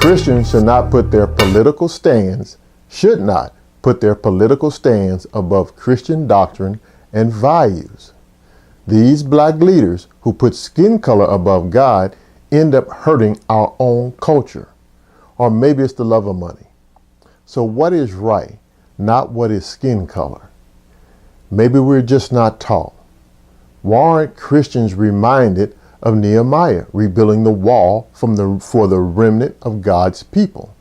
Christians should not put their political stands above Christian doctrine and values. These black leaders who put skin color above God end up hurting our own culture. Or maybe it's the love of money. So what is right, not what is skin color? Maybe we're just not taught. Why aren't Christians reminded of Nehemiah rebuilding the wall for the remnant of God's people?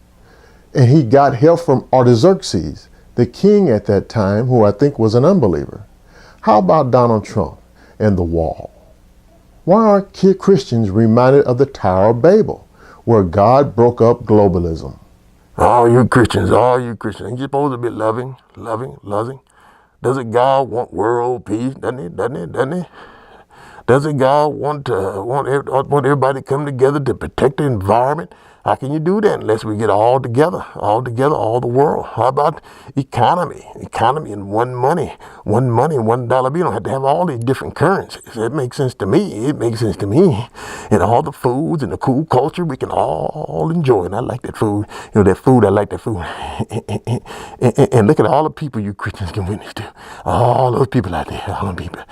And he got help from Artaxerxes, the king at that time, who I think was an unbeliever. How about Donald Trump and the wall? Why aren't Christians reminded of the Tower of Babel, where God broke up globalism? All you Christians, ain't you supposed to be loving? Doesn't God want world peace? Doesn't he? Doesn't God want everybody to come together to protect the environment? How can you do that unless we get all together, all the world? How about economy and one money, $1 bill. You don't have to have all these different currencies. It makes sense to me. And all the foods and the cool culture we can all enjoy. And I like that food. I like that food. and look at all the people you Christians can witness to. All those people out there, all those people.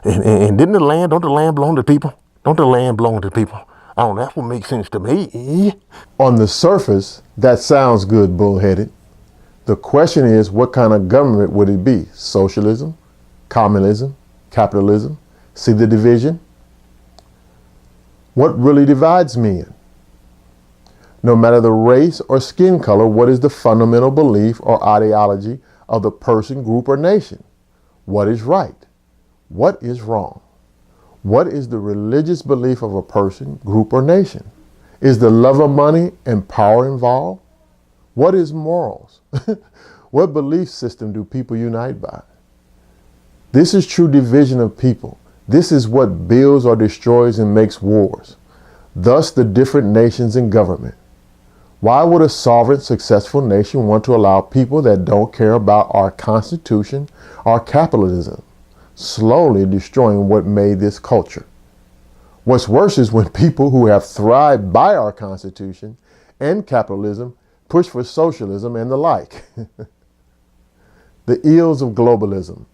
And don't the land belong to people? Don't the land belong to people? Oh, that's what makes sense to me. On the surface, that sounds good, bullheaded. The question is, what kind of government would it be? Socialism? Communism? Capitalism? See the division? What really divides men? No matter the race or skin color, what is the fundamental belief or ideology of the person, group, or nation? What is right? What is wrong? What is the religious belief of a person, group, or nation? Is the love of money and power involved? What is morals? What belief system do people unite by? This is true division of people. This is what builds or destroys and makes wars. Thus the different nations and government. Why would a sovereign, successful nation want to allow people that don't care about our Constitution or capitalism, slowly destroying what made this culture? What's worse is when people who have thrived by our Constitution and capitalism push for socialism and the like. The ills of globalism.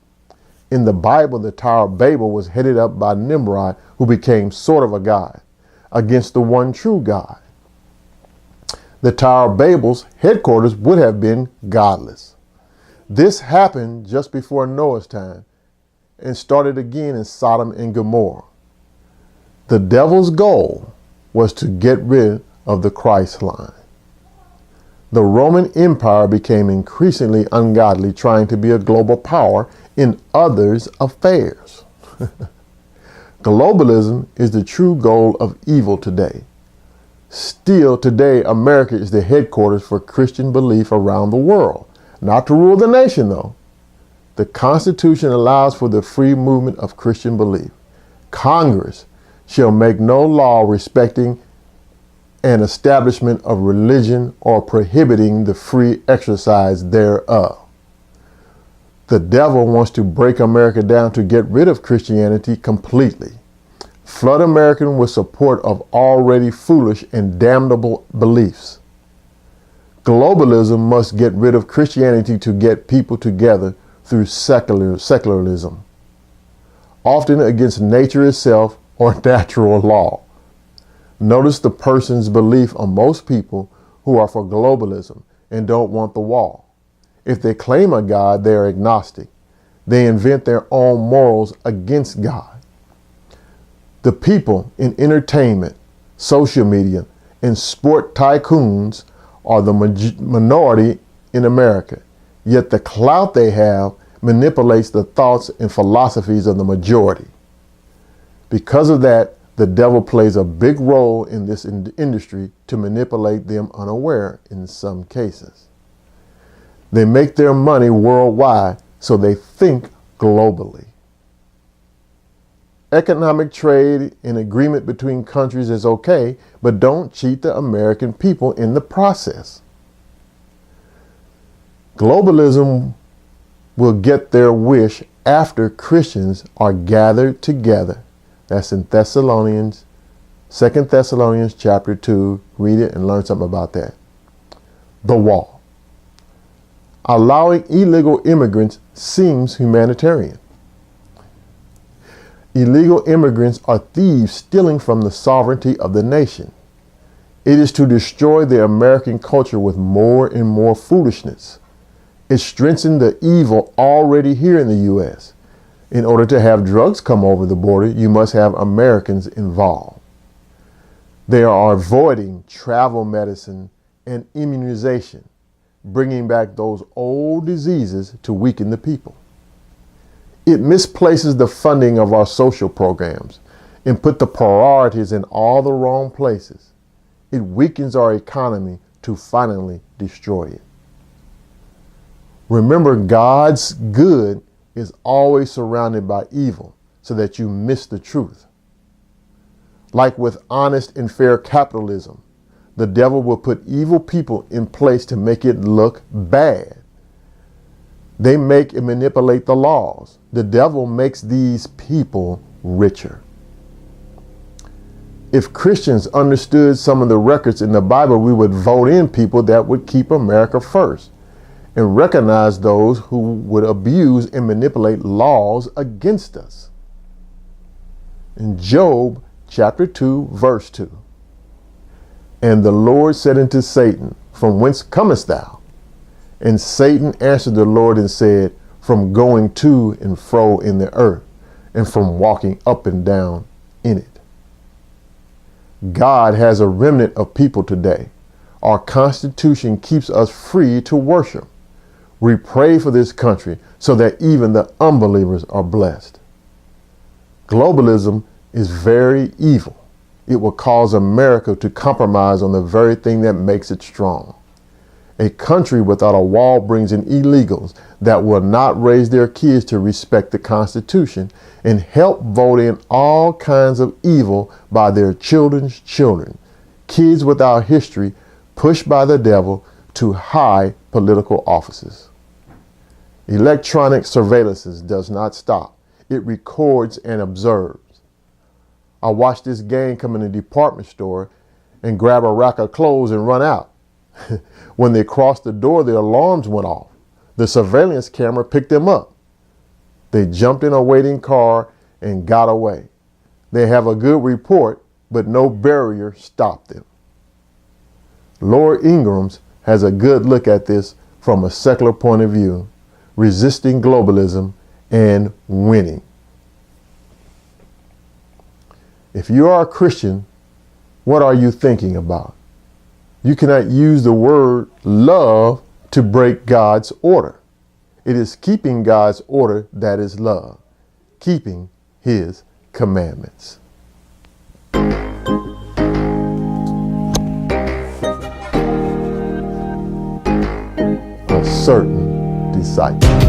In the Bible, the Tower of Babel was headed up by Nimrod, who became sort of a god, against the one true God. The Tower of Babel's headquarters would have been godless. This happened just before Noah's time and started again in Sodom and Gomorrah. The devil's goal was to get rid of the Christ line. The Roman Empire became increasingly ungodly, trying to be a global power in others' affairs. Globalism is the true goal of evil today. Still today, America is the headquarters for Christian belief around the world. Not to rule the nation, though. The Constitution allows for the free movement of Christian belief. Congress shall make no law respecting an establishment of religion or prohibiting the free exercise thereof. The devil wants to break America down to get rid of Christianity completely. Flood America with support of already foolish and damnable beliefs. Globalism must get rid of Christianity to get people together through secularism, often against nature itself or natural law. Notice the person's belief on most people who are for globalism and don't want the wall. If they claim a God, they are agnostic. They invent their own morals against God. The people in entertainment, social media, and sport tycoons are the minority in America, yet the clout they have manipulates the thoughts and philosophies of the majority. Because of that, the devil plays a big role in this industry to manipulate them unaware in some cases. They make their money worldwide, so they think globally. Economic trade and agreement between countries is okay, but don't cheat the American people in the process. Globalism will get their wish after Christians are gathered together. That's in Thessalonians 2 Thessalonians chapter 2, read it and learn something about that. The wall. Allowing illegal immigrants seems humanitarian. Illegal immigrants are thieves stealing from the sovereignty of the nation. It is to destroy the American culture with more and more foolishness. It strengthens the evil already here in the U.S. In order to have drugs come over the border, you must have Americans involved. They are avoiding travel medicine and immunization, bringing back those old diseases to weaken the people. It misplaces the funding of our social programs and put the priorities in all the wrong places. It weakens our economy to finally destroy it. Remember, God's good is always surrounded by evil so that you miss the truth. Like with honest and fair capitalism, the devil will put evil people in place to make it look bad. They make and manipulate the laws. The devil makes these people richer. If Christians understood some of the records in the Bible, we would vote in people that would keep America first and recognize those who would abuse and manipulate laws against us. In Job chapter 2, verse 2, and the Lord said unto Satan, from whence comest thou? And Satan answered the Lord and said, from going to and fro in the earth, and from walking up and down in it. God has a remnant of people today. Our Constitution keeps us free to worship. We pray for this country so that even the unbelievers are blessed. Globalism is very evil. It will cause America to compromise on the very thing that makes it strong. A country without a wall brings in illegals that will not raise their kids to respect the Constitution and help vote in all kinds of evil by their children's children. Kids without history pushed by the devil to high political offices. Electronic surveillance does not stop. It records and observes. I watched this gang come in a department store and grab a rack of clothes and run out. When they crossed the door, the alarms went off. The surveillance camera picked them up. They jumped in a waiting car and got away. They have a good report, but no barrier stopped them. Laura Ingrams has a good look at this from a secular point of view, resisting globalism and winning. If you are a Christian, what are you thinking about? You cannot use the word love to break God's order. It is keeping God's order that is love, keeping his commandments. A certain disciple.